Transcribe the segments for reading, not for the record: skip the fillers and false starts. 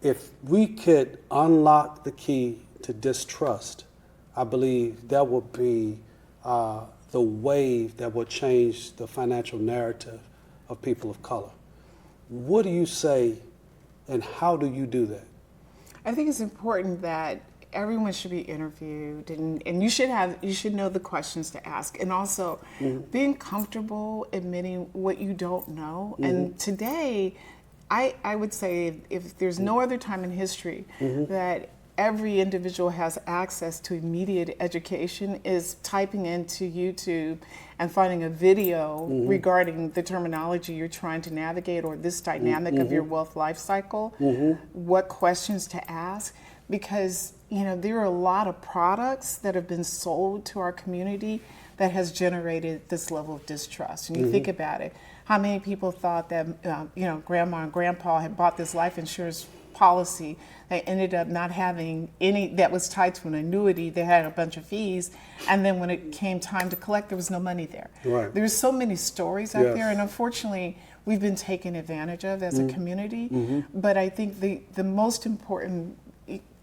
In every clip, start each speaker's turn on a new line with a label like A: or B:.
A: if we could unlock the key to distrust, I believe that would be the wave that would change the financial narrative of people of color. What do you say, and how do you do that?
B: I think it's important that everyone should be interviewed, and you should know the questions to ask, and also being comfortable admitting what you don't know. And today, I would say if there's no other time in history that every individual has access to immediate education is typing into YouTube and finding a video regarding the terminology you're trying to navigate or this dynamic of your wealth life cycle, what questions to ask. Because there are a lot of products that have been sold to our community that has generated this level of distrust. And you think about it, how many people thought that grandma and grandpa had bought this life insurance policy, they ended up not having any that was tied to an annuity. They had a bunch of fees, and then when it came time to collect, there was no money there.
A: Right.
B: There's so many stories out there, and unfortunately, we've been taken advantage of as a community. But I think the most important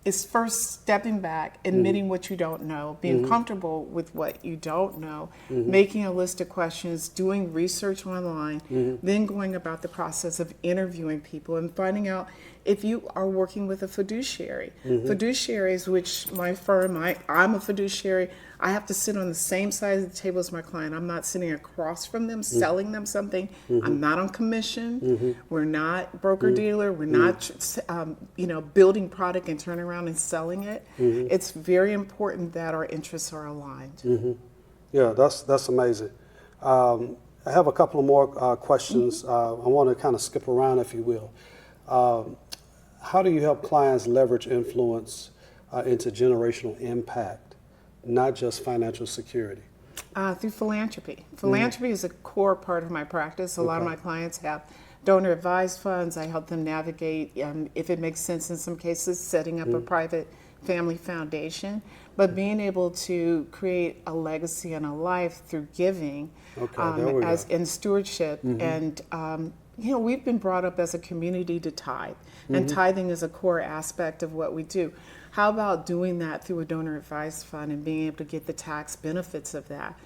B: is first stepping back, admitting what you don't know, being comfortable with what you don't know, making a list of questions, doing research online, then going about the process of interviewing people and finding out if you are working with a fiduciary. Fiduciaries, which my firm, I'm a fiduciary, I have to sit on the same side of the table as my client. I'm not sitting across from them, selling them something. I'm not on commission. We're not broker-dealer. We're not building product and turning around and selling it. It's very important that our interests are aligned.
A: Yeah, that's amazing. I have a couple of more questions. I want to kind of skip around, if you will. How do you help clients leverage influence into generational impact, not just financial security?
B: Through philanthropy. Philanthropy is a core part of my practice. A lot of my clients have donor advised funds. I help them navigate, if it makes sense in some cases, setting up a private family foundation. But being able to create a legacy and a life through giving in stewardship. And we've been brought up as a community to tithe, and tithing is a core aspect of what we do. How about doing that through a donor advised fund and being able to get the tax benefits of that?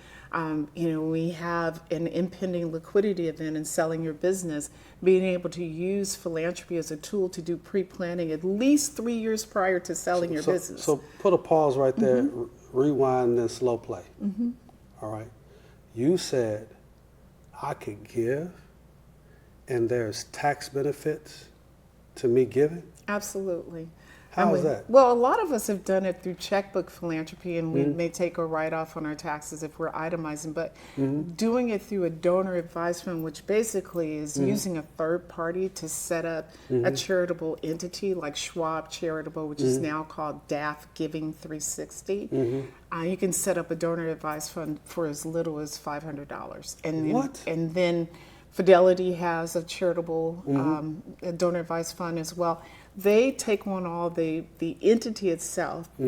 B: We have an impending liquidity event in selling your business, being able to use philanthropy as a tool to do pre-planning at least 3 years prior to selling your business.
A: So put a pause right there, rewind and slow play. All right. You said I could give and there's tax benefits to me giving?
B: Absolutely.
A: How is that?
B: Well, a lot of us have done it through checkbook philanthropy, and we may take a write-off on our taxes if we're itemizing, but doing it through a donor advised fund, which basically is using a third party to set up a charitable entity like Schwab Charitable, which is now called DAF Giving 360. You can set up a donor advised fund for as little as $500. And then Fidelity has a charitable donor advised fund as well. They take on all the entity itself,